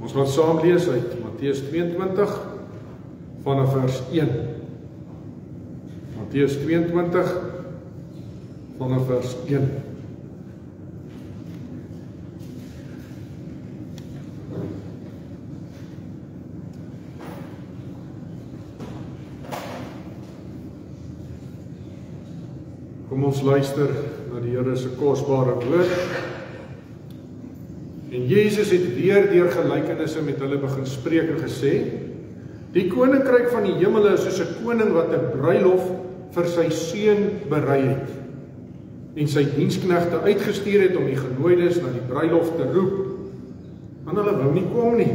Ons gaan saam lees uit Matteus 22 vanaf vers 1. Matteus 22 vanaf vers 1. Kom ons luister na die Here se kosbare woord. En Jezus het weer deur gelykenisse met hulle begin spreek en gesê: Die koninkryk van die hemele is soos 'n koning wat 'n bruilof vir sy seun berei het, en sy diensknegte uitgestuur het om die genooides na die bruilof te roep, en hulle wou nie kom nie.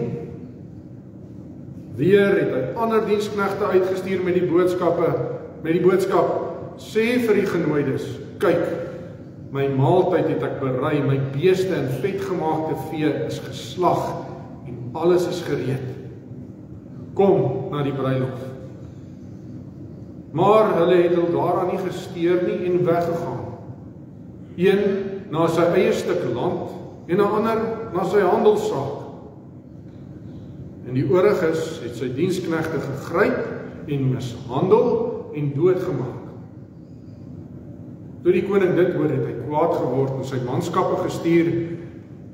Weer het hy ander diensknegte uitgestuur met die boodskap: Sê vir die genooides, kyk, my maaltyd het ek berei, my beeste en vetgemaakte vee is geslag en alles is gereed. Kom na die bruilof. Maar hulle het hom daaraan nie gesteer nie en weggegaan. Een na sy eie stuk land en 'n ander na sy handelssaak. En die ooriges het sy diensknegte gegryp en mishandel en doodgemaak. Toe die koning dit hoor, het hy kwaad geword en sy manskappe gestuur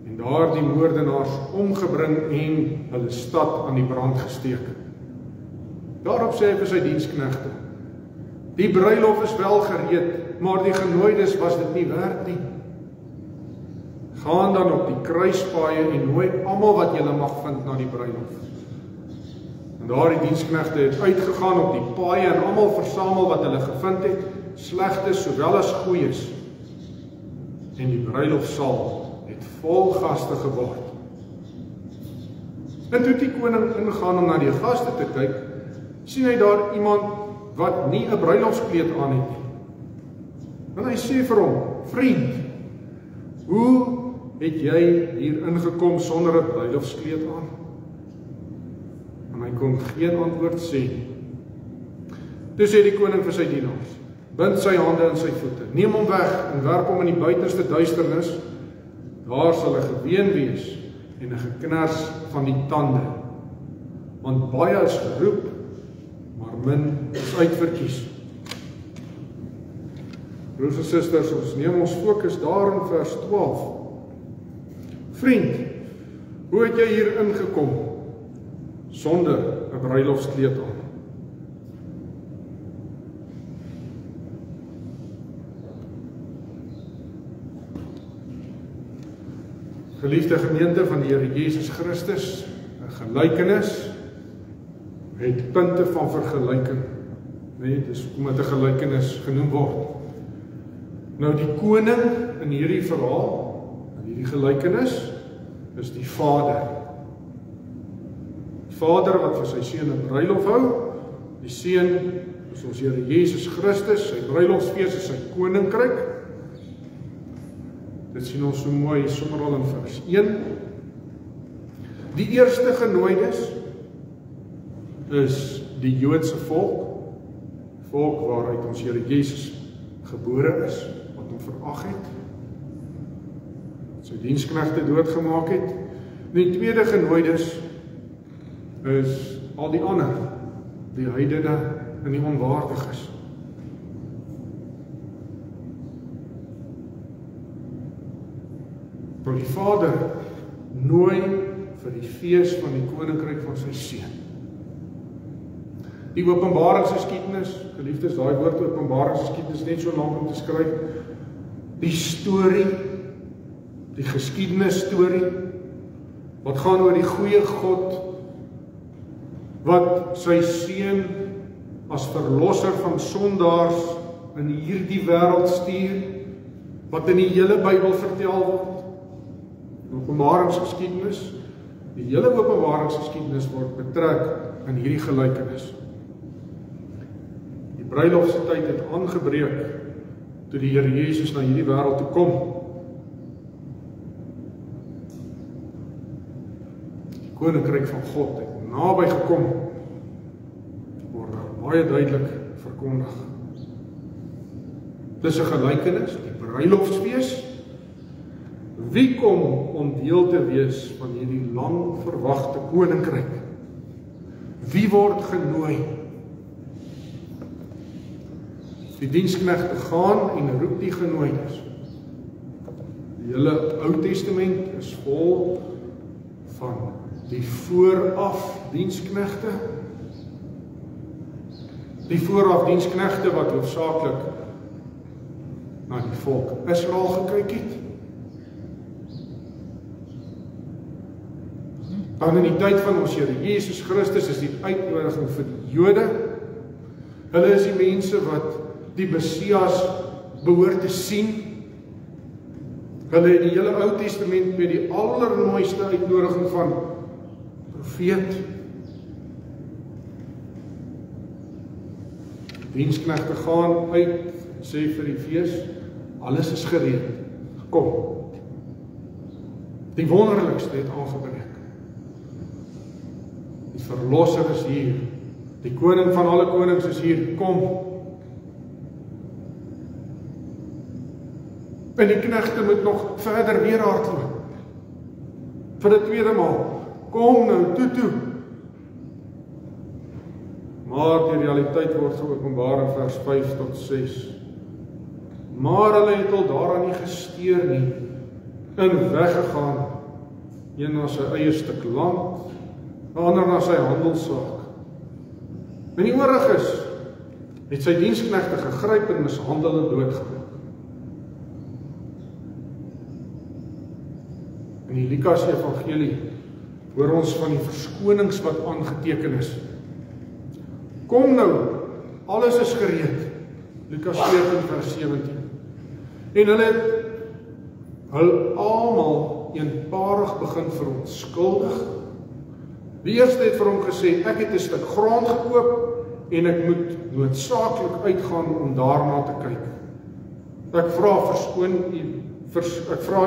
en daardie moordenaars omgebring en hulle stad aan die brand gesteek. Daarop sê hy vir sy diensknegte: Die bruilof is wel gereed, maar die genooides was dit nie werd nie. Gaan dan op die kruispaaie en nooi almal wat julle mag vind na die bruilof. En daardie diensknegte het uitgegaan op die paaie en almal versamel wat hulle gevind het, slegtes sowel as goeies. En die bruilofsaal het vol gaste geword. En toe die koning ingaan om na die gaste te kyk, sien hy daar iemand wat nie 'n bruilofskleed aan het nie. En hy sê vir hom: Vriend, hoe het jy hier ingekom sonder 'n bruilofskleed aan? En hy kon geen antwoord sê. Toe sê die koning vir sy dienaars: Bind sy hande en sy voete, neem hom weg en werp hom in die buitenste duisternis. Daar sal 'n geween wees en 'n geknars van die tande. Want baie is geroep, maar min is uitverkies. Broers en susters, ons neem ons fokus daar in vers 12. Vriend, hoe het jy hier ingekom sonder 'n bruilofskleed aan? Geliefde gemeente van die Here Jesus Christus, 'n gelykenis het punte van vergelyking. Nee, dis omdat 'n gelykenis genoem word. Nou die koning in hierdie verhaal, in hierdie gelykenis, is die vader. Die vader wat vir sy seun 'n bruilof hou. Die seun is ons Here Jesus Christus, sy bruilofsfees is sy koninkryk. Dit sien ons so mooi sommer al in vers 1. Die eerste genooides is die Joodse volk waaruit ons Here Jesus gebore is, wat hom verag het, sy diensknegte doodgemaak het. Die tweede genooides is al die ander, die heidene en die onwaardiges. Maar die vader nooi vir die fees van die koninkryk van sy seun. Die openbaringsgeskiedenis, geliefdes, daai woord openbaringsgeskiedenis net so lank om te skryf. Die storie, die geskiedenisstorie, wat gaan oor die goeie God, wat sy seun as verlosser van sondaars in hierdie wêreld stuur, wat in die hele Bybel vertel word. Openbaringsgeskiedenis, die hele openbaringsgeskiedenis word betrek in hierdie gelykenis. Die bruilofse tyd het aangebreek toe die Here Jesus na hierdie wêreld toe kom. Die koninkryk van God het naby gekom, word baie duidelik verkondig. Dis 'n gelykenis, die bruilofsfees, Wie kom om deel te wees van hierdie lang verwagte koninkryk? Wie word genooi? Die diensknegte gaan en roep die genooides. Die hele Ou Testament is vol van die vooraf diensknegte. Die vooraf diensknegte wat hoofsaaklik na die volk Israel gekyk het. Dan in die tyd van ons Here Jesus Christus is die uitnodiging vir die Jode. Hulle is die mense wat die Messias behoort te sien. Hulle het die hele Ou Testament met die allermooiste uitnodiging van profeet. Diensknegte gaan uit, sê vir die fees, alles is gereed. Kom. Die wonderlikste het aangebreek. Die verlosser is hier. Die koning van alle konings is hier. Kom. En die knegte moet nog verder weer hardloop. Vir die tweede maal. Kom nou, toe. Maar die realiteit word geopenbaar in vers 5 tot 6. Maar hulle het al daaraan nie gesteer nie, en weggegaan, een na sy eie stuk land, 'n ander na sy handelssaak. En die ooriges het sy diensknegte gegryp en mishandel en doodgemaak. In die Lukas Evangelie hoor ons van die verskonings wat aangeteken is. Kom nou, alles is gereed. Lukas 14 vers 17. En hulle almal eenparig begin verontskuldig. Die eerste het vir hom gesê, ek het 'n stuk grond gekoop en ek moet noodsaaklik uitgaan om daarna te kyk. Ek vra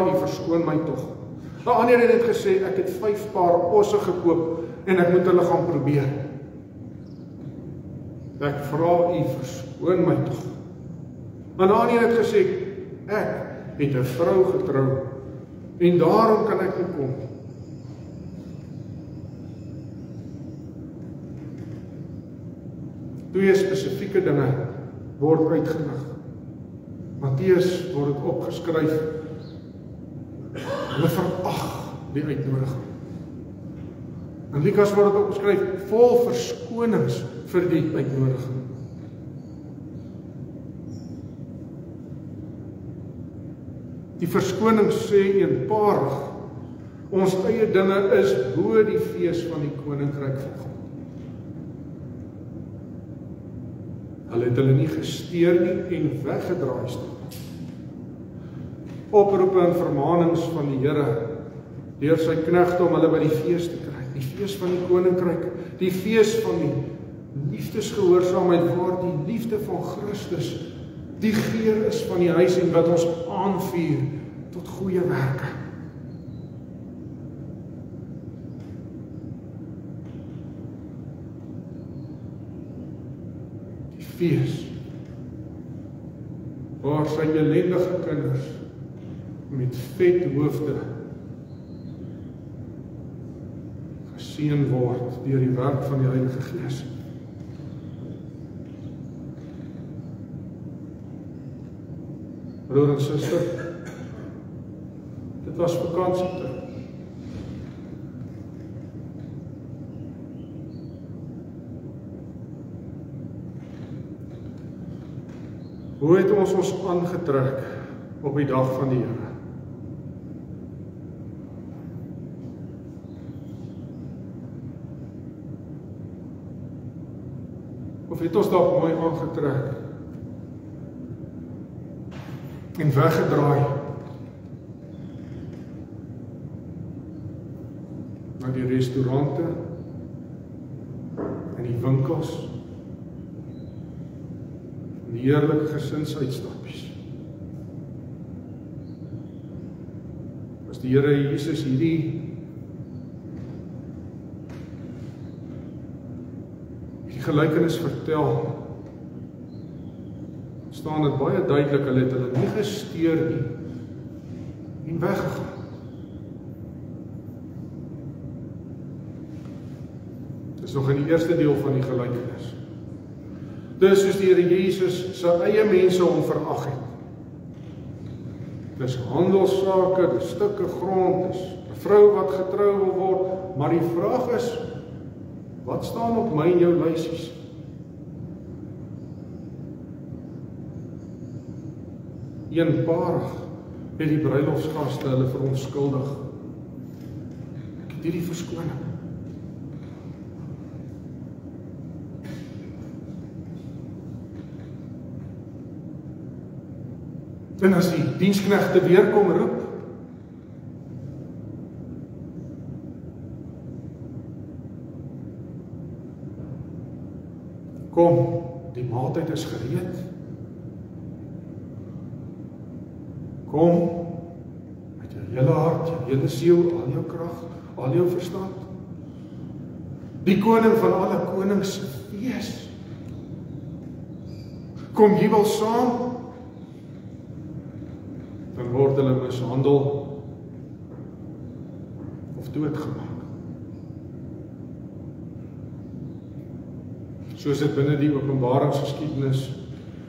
u verskoon my tog. 'n ander het gesê, ek het 5 paar osse gekoop en ek moet hulle gaan probeer. Ek vra u verskoon my tog. 'n ander het gesê, ek het 'n vrou getrou en daarom kan ek nie kom. Twee spesifieke dinge word uitgelig. Matteus word dit opgeskryf. Hulle verag die uitnodiging. En Lukas word dit opgeskryf vol verskonings vir die uitnodiging. Die verskoning sê eenparig, ons eie dinge is bo die fees van die koninkryk van God. Hulle het hulle nie gesteer nie en weggedraai staan. Oproepe en vermaanings van die Here deur sy knegte om hulle by die fees te kry. Die fees van die koninkryk, die fees van die liefdesgehoorsaamheid waar die liefde van Christus die geur is van die huis en wat ons aanvuur tot goeie werke. Die fees waar sy ellendige kinders met vet hoofde geseën word deur die werk van die Heilige Gees. Broer en suster, dit was vakansietyd. Hoe het ons aangetrek op die dag van die Here? Of het ons dalk mooi aangetrek en weggedraai na die restaurante en die winkels en die heerlike gesinsuitstappies. As die Here Jesus hierdie gelykenis vertel, staan dit baie duidelik, hulle het hulle nie gesteer nie en weggegaan. Dis nog in die eerste deel van die gelykenis. Dis soos die Here Jesus sy eie mense hom verag het. Dis handelsake, dis stukke grond, dis 'n vrou wat getrou wil word, maar die vraag is, wat staan op my en jou lysies? Eenparig het die bruilofsgaste hulle verontskuldig. Ek het hierdie verskoning. En as die diensknegte weer kom roep, kom, die maaltyd is gereed. Kom, met jou hele hart, jou hele siel, al jou krag, al jou verstand. Die koning van alle konings se fees. Kom jubel saam. Dan word hulle mishandel of doodgemaak. Soos dit binne die openbaringsgeskiedenis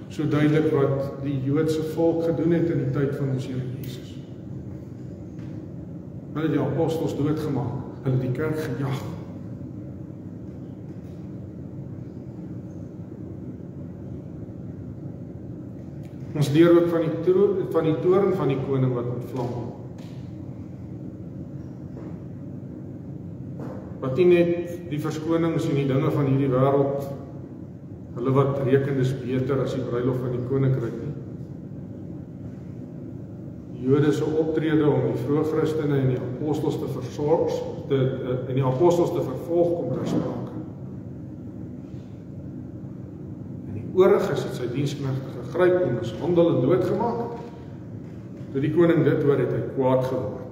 so duidelik wat die Joodse volk gedoen het in die tyd van ons Here Jesus. Hulle het die apostels doodgemaak, hulle het die kerk gejag. Ons leer ook van die toorn van die koning wat ontvlam. Wat nie net die verskonings en die dinge van hierdie wêreld, hulle wat reken is beter as die bruilof van die koninkryk nie. Die Jode se optrede om die vroeë Christene en die apostels te vervolg kom ter sprake. En die ooriges het sy diensknegte gegryp en mishandel en doodgemaak. Toe die koning dit hoor, het hy kwaad geword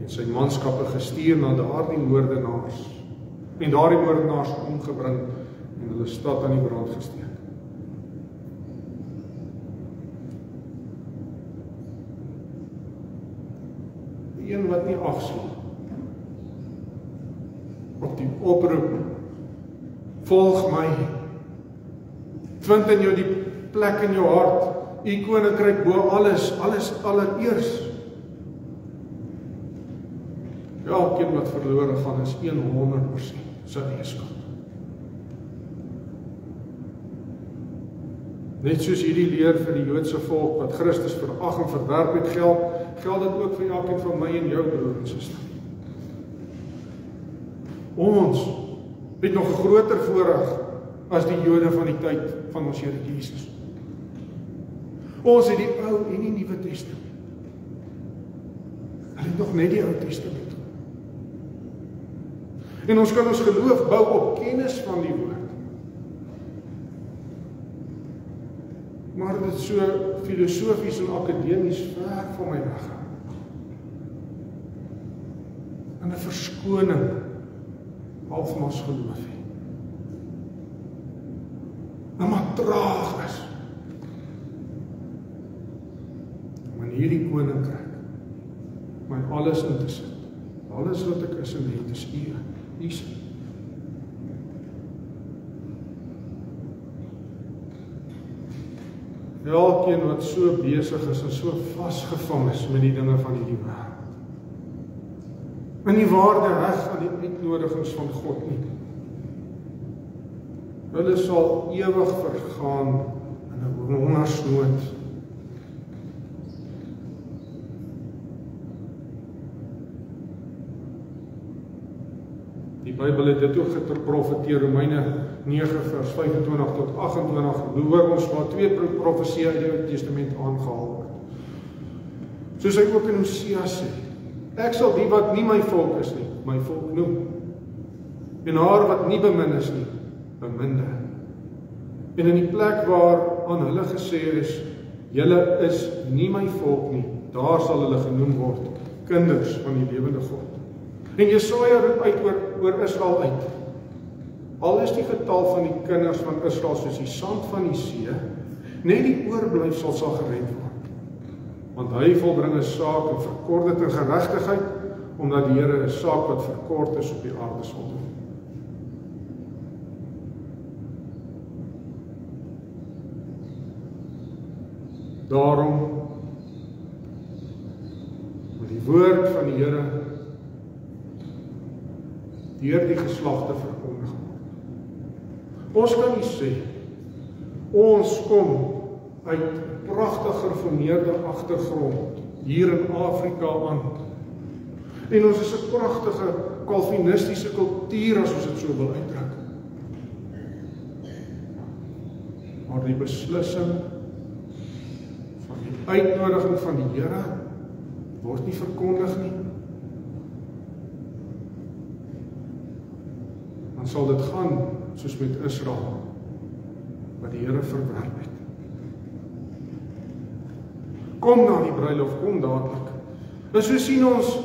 en sy manskappe gestuur na daardie moordenaars en daardie moordenaars omgebring en hulle stad aan die brand gesteek. Die een wat nie afslaan op die oproep, volg my, vind in jou die plek in jou hart, u koninkryk bo alles allereers. Elkeen wat verlore gaan is 100% sy eie skuld. Net soos hierdie leer vir die Joodse volk wat Christus verag en verwerp het, geld dit ook vir elkeen van my en jou broer en suster. Ons het nog 'n groter voorreg as die Jode van die tyd van ons Here Jesus. Ons het die Ou en die Nuwe Testament. Hulle het nog net die Ou Testament. En ons kan ons geloof bou op kennis van die woord. Maar dit is so filosofies en akademies ver van my weg. En 'n verskoning half van ons geloof hê. En maar traag is. Maar hierdie koninkryk, my alles in te sit. Alles wat ek is en het is u. Is. Elkeen wat so besig is en so vasgevang is met die dinge van hierdie wêreld. En die waarde heg aan die uitnodigings van God nie. Hulle sal ewig vergaan in 'n hongersnood. Die Bybel het dit ook geprofeteer, Romeine 9 vers 25 tot 28, hoor ons waar 2 profeseë uit die Ou Testament aangehaal word. Soos hy ook in Hosea sê, ek sal die wat nie my volk is nie, my volk noem, en haar wat nie bemin is nie, beminder. En in die plek waar aan hulle gesê is, julle is nie my volk nie, daar sal hulle genoem word, kinders van die lewende God. En Jesaja roep uit oor Israel uit. Al is die getal van die kinders van Israel soos die sand van die see, net die oorblyfsel sal gered word. Want hy volbring 'n saak en verkort dit in geregtigheid, omdat die Here 'n saak wat verkort is op die aarde sal doen. Daarom moet die woord van die Here deur die geslagte verkondig word. Ons kan nie sê, ons kom uit 'n pragtig gereformeerde agtergrond hier in Afrika aan. En ons is 'n pragtige kalvinistiese kultuur as ons dit so wil uitdruk. Maar die beslissing van die uitnodiging van die Here word nie verkondig nie. Dan sal dit gaan soos met Israel, wat die Here verwerp het. Kom na die bruilof, kom dadelik. En so sien ons,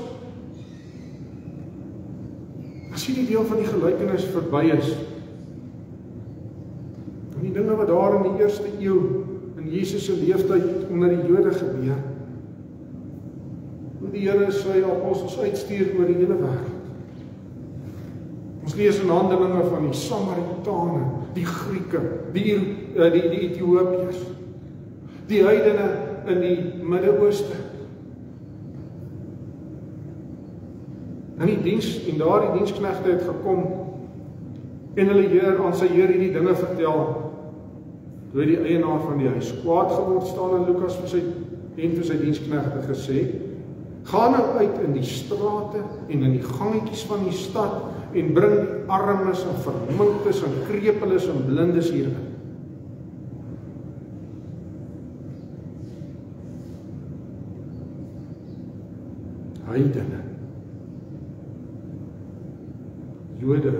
as die deel van die gelykenis verby is, en die dinge wat daar in die eerste eeu, in Jesus se leeftyd onder die Jode gebeur, hoe die Here sy apostels uitstuur oor die hele wêreld. Ons lees in Handelinge van die Samaritane, die Grieke, die Ethiopiërs, die heidene in die Midde-Ooste. En daardie diensknegte het gekom en hulle aan sy Heer hierdie dinge vertel. Toe die eienaar van die huis kwaad geword, staan in Lukas vir sy diensknegte gesê, gaan nou uit in die strate en in die gangetjies van die stad en bring die armes en verminktes en krepeles en blindes hierin. Heidene, Jode,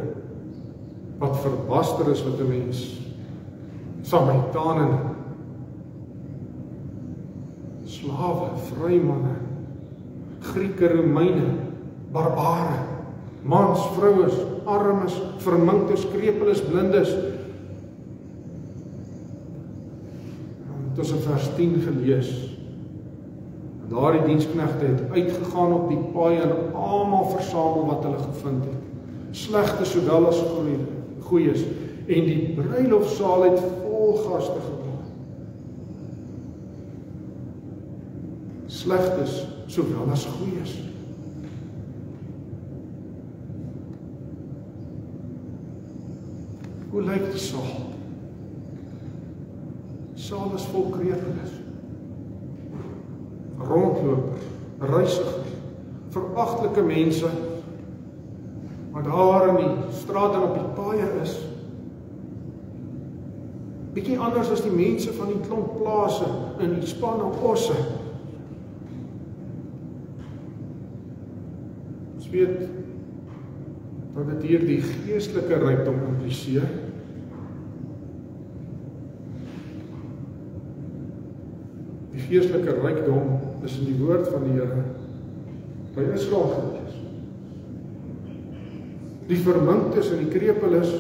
wat verbaster is met 'n mens, Samaritane, slawe, vrymanne, Grieke, Romeine, barbare, mans, vroues, armes, verminktes, krepeles, blindes. Het is in vers 10 gelees. Daardie diensknegte het uitgegaan op die paaie en almal versamel wat hulle gevind het. Slegte sowel as goeies. En die bruilofsaal het vol gaste geword. Slegtes sowel as goeies. Hoe lyk die saal? Die saal is vol krepeles, rondlopers, reisigers, veragtelike mense, wat daar in die straat en op die paaie is. Bietjie anders as die mense van die klomp plase in die span op osse. Ons weet dat dit hier die geestelike rykdom impliseer. Die geestelike rykdom is in die woord van die Here by Israel gewees. Die verminktes en die krepeles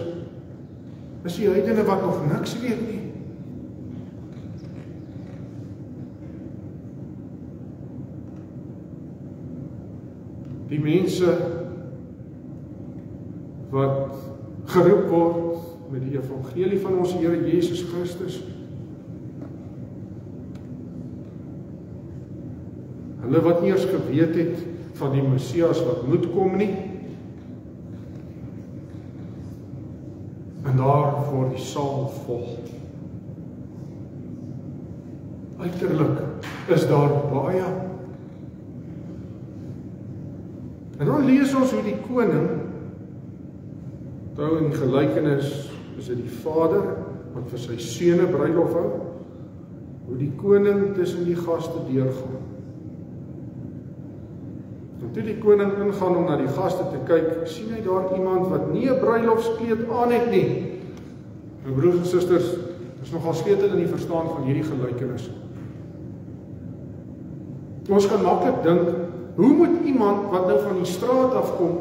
is die heidene wat nog niks weet nie. Die mense wat geroep word met die evangelie van ons Here Jesus Christus. Hulle wat nie eers geweet het van die Messias wat moet kom nie. En daar word die saal vol. Uiterlik is daar baie. En dan lees ons hoe die koning, in die gelykenis is dit die vader wat vir sy seune bruilof hou, hoe die koning tussen die gaste deurgaan. En toe die koning ingaan om na die gaste te kyk, sien hy daar iemand wat nie 'n bruilofskleed aan het nie. My broers en susters, is nogal sleutel in die verstaan van hierdie gelykenis. Ons kan maklik dink, hoe moet iemand wat nou van die straat afkom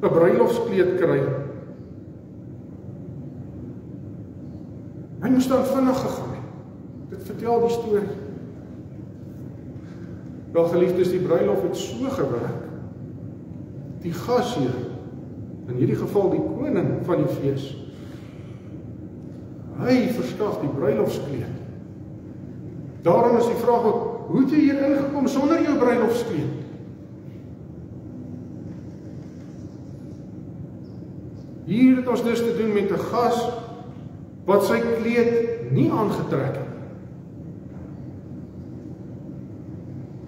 'n bruilofskleed kry? Hy moes dan vinnig gegaan het. Dit vertel die storie. Wel geliefdes, die bruilof het so gewerk. Die gasheer, in hierdie geval die koning van die fees, hy verskaf die bruilofskleed. Daarom is die vraag ook, hoe het jy hier ingekom sonder jou bruilofskleed? Hier het ons dus te doen met 'n gas wat sy kleed nie aangetrek het.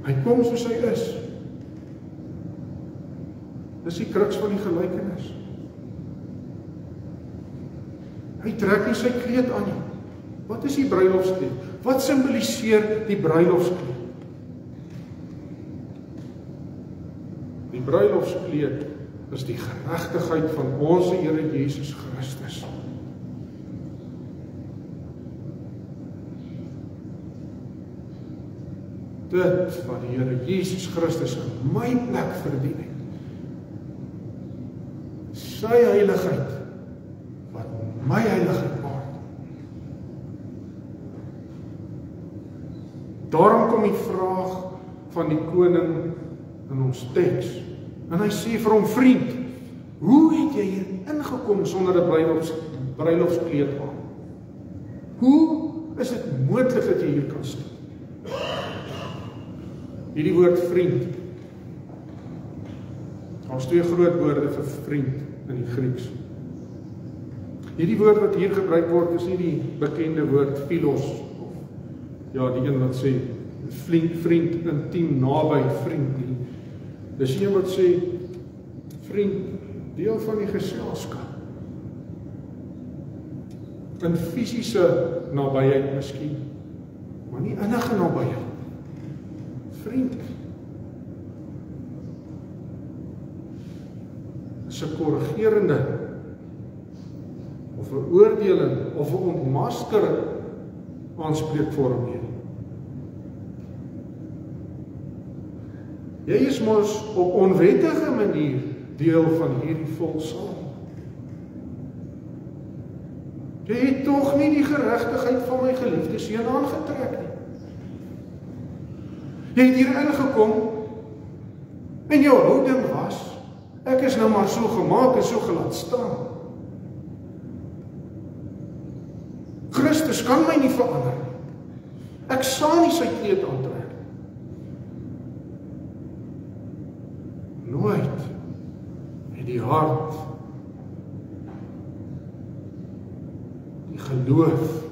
Hy kom soos hy is. Dis die kruks van die gelykenis. Hy trek nie sy kleed aan nie. Wat is die bruilofskleed? Wat simboliseer die bruilofskleed? Die bruilofskleed is die geregtigheid van ons Here Jesus Christus. Dit wat die Here Jesus Christus in my plek verdien het. Sy heiligheid wat my heiligheid maak. Daarom kom die vraag van die koning in ons teks. En hy sê vir hom, vriend, hoe het jy hier ingekom sonder 'n bruilofskleed aan? Hoe is dit moontlik dat jy hier kan staan? Hierdie woord vriend. Daar's twee groot woorde vir vriend in die Grieks. Hierdie woord wat hier gebruik word is nie die bekende woord philos of ja, die een wat sê vriend, intiem, naby vriend nie. Dis een wat sê vriend, deel van die geselskap. In fisiese nabyheid miskien, maar nie innige nabyheid. Vriend is 'n korrigerende of 'n oordeling of 'n ontmaskering aanspreekvorm hier. Jy is mos op onwettige manier deel van hierdie volksaal. Jy het tog nie die geregtigheid van my geliefde seun aangetrek nie. Jy het hier ingekom en jou houding was, ek is nou maar so gemaak en so gelaat staan. Christus kan my nie verander. Ek sal nie sy kleed aantrek. Nooit het die hart, die geloof,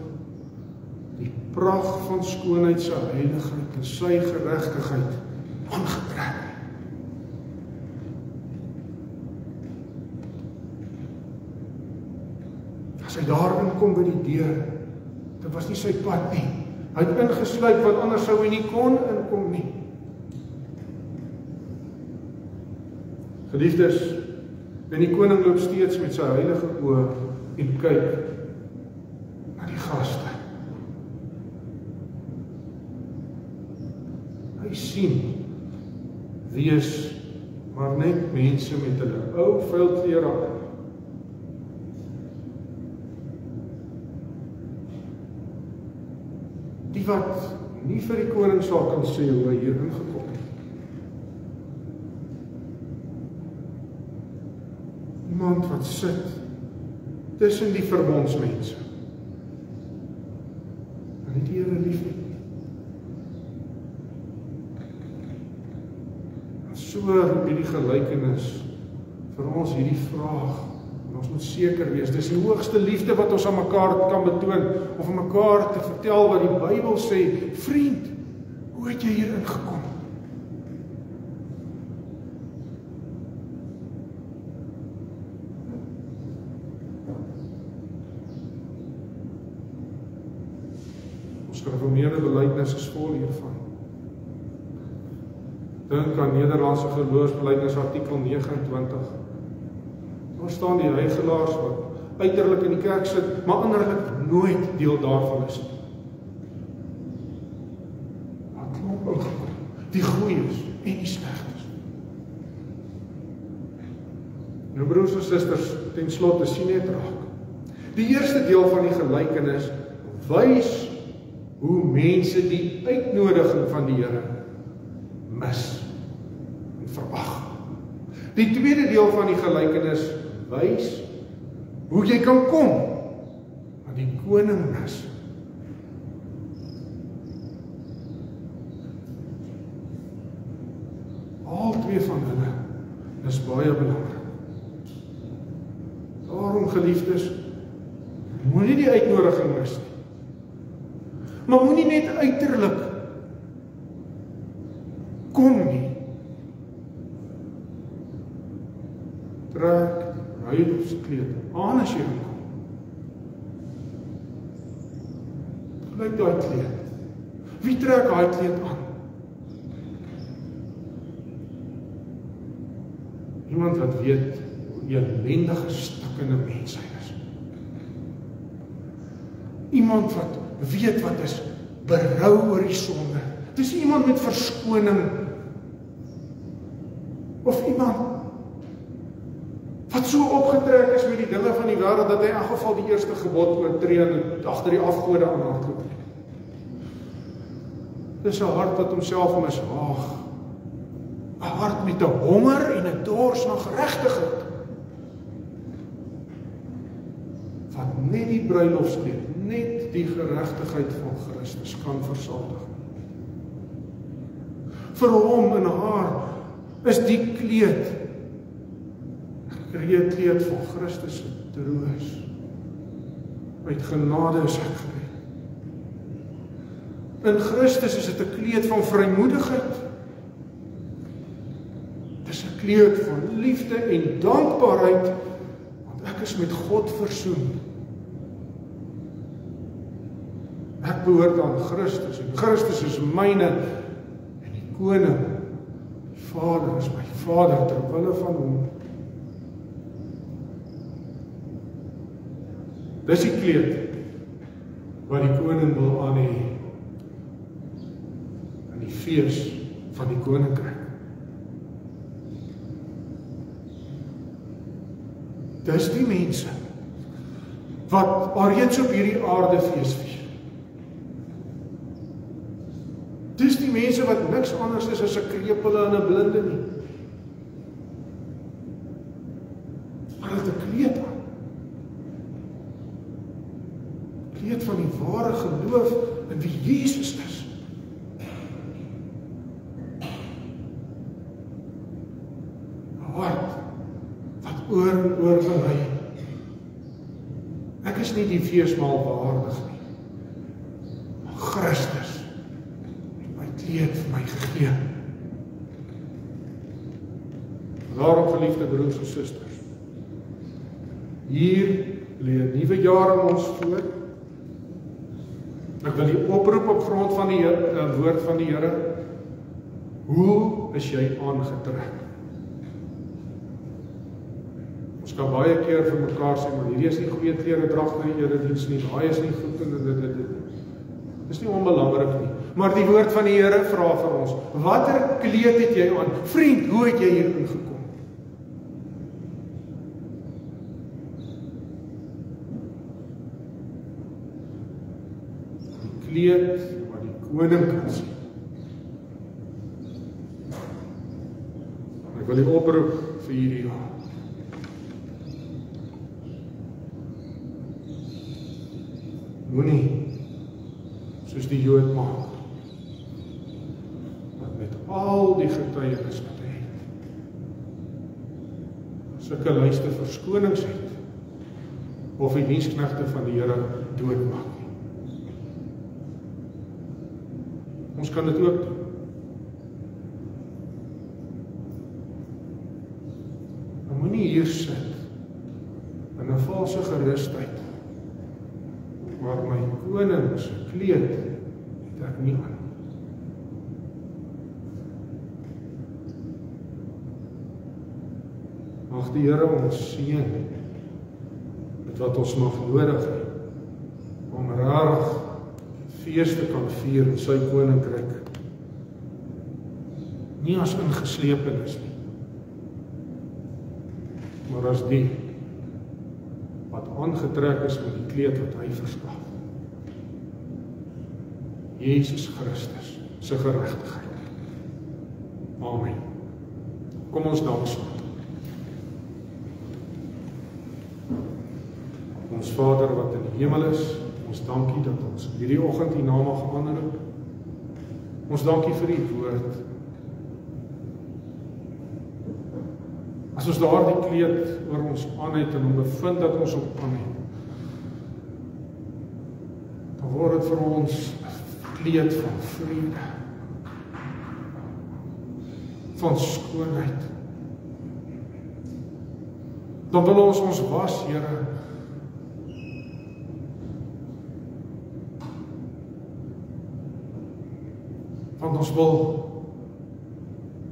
die pragt van skoonheid, sy heiligheid en sy geregtigheid aangetrek. As hy daarin kom by die deur, dit was nie sy pad nie. Hy het ingesluit, want anders sou hy nie kon inkom nie. Geliefdes, en die koning loop steeds met sy heilige oë en kyk na die gaste. Hy sien, wie is maar net mense met hulle ou vuil klere aan. Die wat nie vir die koning sal kan sê hoe hy hier ingekom het. Iemand wat sit tussen die verbondsmense en nie die Here lief het. En so hierdie gelykenis vir ons hierdie vraag, en ons moet seker wees, dis die hoogste liefde wat ons aan mekaar kan betoon, of aan mekaar te vertel wat die Bybel sê, vriend, hoe het jy hier ingekom? Ons gereformeerde belydenis is vol hiervan. Dink aan Nederlandse geloofsbelydenis artikel 29. Daar staan die heiligelaars wat uiterlik in die kerk sit, maar innerlik nooit deel daarvan is nie. Wat klop ingekom, die goeies en die slegtes. Nou broers en susters, ten slotte sien net raak. Die eerste deel van die gelykenis wys hoe mense die uitnodiging van die Here mis en verag. Die tweede deel van die gelykenis wys hoe jy kan kom aan die koning mis. twee van hulle is baie belangrik. Daarom, geliefdes, moenie die uitnodiging mis nie. Maar moenie net uiterlik kom nie. Trek die bruilofskleed aan as jy kom. Lyk daai kleed. Wie trek daai kleed aan? Iemand wat weet hoe ellendige stikkende mens hy is. Iemand wat weet wat is berou oor die sonde. Dis iemand met verskoning. Of iemand wat so opgetrek is met die dinge van die wêreld dat hy in elk geval die eerste gebod oortree en agter die afgode aanhardloop. Dis 'n hart wat homself mishaag. 'n Hart met 'n honger en 'n dors na geregtigheid. Wat net die bruilofskleed, net die geregtigheid van Christus kan versadig. Vir hom en haar is die kleed kleed van Christus se troos. Uit genade is ek gered. In Christus is dit 'n kleed van vrymoedigheid. Dit is 'n kleed van liefde en dankbaarheid, want ek is met God versoen. Ek behoort aan Christus en Christus is myne en die koning, die Vader is my Vader ter wille van hom. Dis die kleed wat die koning wil aan hê in die fees van die koninkryk. Dis die mense wat alreeds op hierdie aarde fees vier. Dis die mense wat niks anders is as 'n krepele en 'n blinde nie. Maar hulle het 'n kleed aan. Kleed van die ware geloof in wie Jesus is. Hart wat oor en oor berei. Ek is nie die feesmaal waardig nie. Maar Christus het my kleed vir my gegee. Daarom, geliefde broers en susters, hier lê 'n nuwe jaar aan ons voor. Ek wil die oproep op grond van die woord van die Here. Hoe is jy aangetrek? Ons kan baie keer vir mekaar sê, maar hierdie is nie goeie kleredrag vir die erediens nie, daai is nie goed en dit. Dis nie onbelangrik nie. Maar die woord van die Here vra vir ons, watter kleed het jy aan? Vriend, hoe het jy hier ingekom? Kleed wat die koning kan sien. Ek wil die oproep vir hierdie jaar. Moenie soos die Jood maak, wat met al die getuienis wat hy het, sulke lyste verskonings het, of die diensknegte van die Here doodmaak. Ons kan dit ook doen. Maar moenie hier sit in 'n valse gerusheid, maar my koning se kleed het ek nie aan. Mag die Here ons seën met wat ons nog nodig het om regtig feeste kan vier in sy koninkryk. Nie as ingeslepenis nie, maar as die wat aangetrek is met die kleed wat hy verskaf. Jesus Christus se geregtigheid. Amen. Kom ons dank saam. Ons Vader wat in die hemel is, ons dankie dat ons hierdie oggend U naam mag aanroep. Ons dankie vir U woord. As ons daardie kleed oor ons aan het en hom bevind dat ons op aan het, dan word dit vir ons 'n kleed van vrede, van skoonheid. Dan wil ons was, Here, want ons wil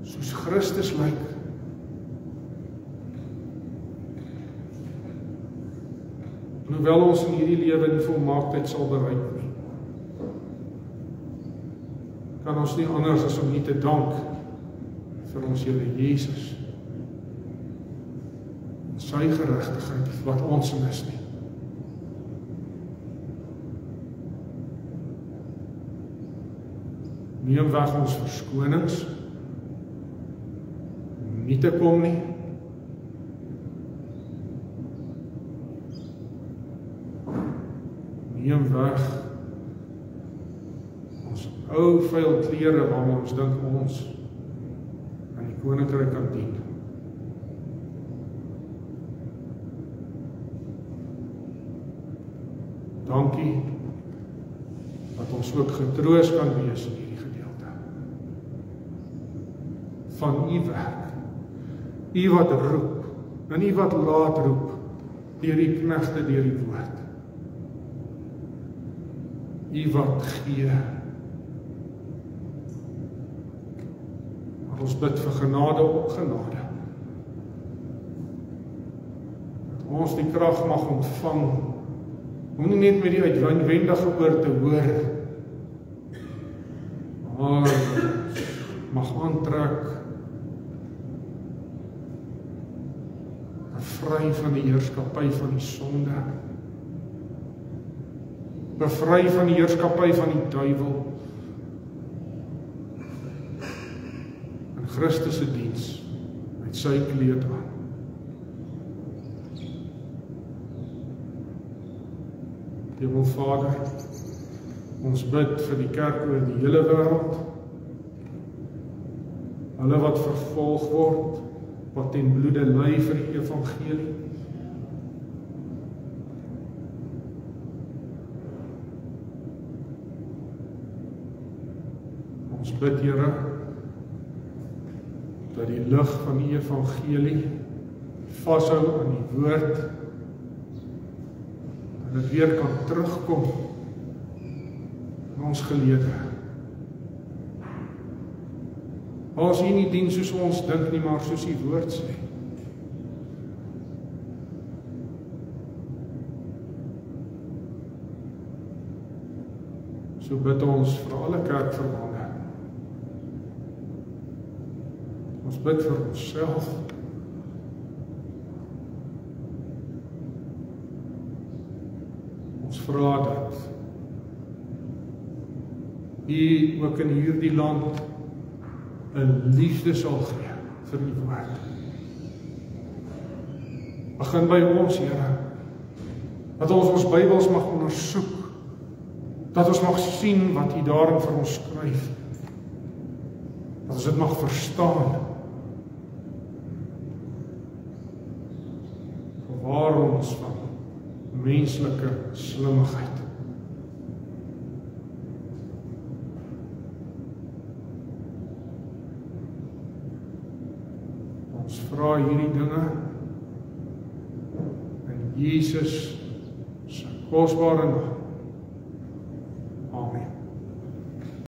soos Christus lyk. En hoewel ons in hierdie lewe nie volmaaktheid sal bereik nie, kan ons nie anders as om nie te dank vir ons Here Jesus, sy geregtigheid wat ons in is nie. Neem weg ons verskonings, nie te kom nie. Neem weg ons ou vuil klere waarmee ons dink ons aan die koninkryk kan dien. Dankie dat ons ook getroos kan wees in hierdie gedeelte van u werk. U wat roep, en u wat laat roep deur die knegte deur die woord. U wat gee. Maar ons bid vir genade op genade. Dat ons die krag mag ontvang om nie net met die uitwendige oor te hoor, maar mag aantrek, bevry van die heerskappy van die sonde, bevry van die heerskappy van die duiwel, in Christus se diens, met sy kleed aan. Hemelvader, ons bid vir die kerk oor die hele wêreld, hulle wat vervolg word, wat ten bloede ly vir die evangelie. Ons bid, Here, dat die lig van die evangelie vashou aan die woord, dat dit weer kan terugkom in ons gelede. Ons hier nie dien soos ons dink nie, maar soos die woord sê. So bid ons vir alle kerkverbande. Ons bid vir onsself. Ons vra dat U ook in hierdie land 'n liefde sal gee vir die woord. Begin by ons, Here, dat ons Bybels mag ondersoek, dat ons mag sien wat U daarin vir ons skryf, dat ons dit mag verstaan, bewaar ons van menslike slimmigheid. Ons vra hierdie dinge in Jesus se kosbare naam.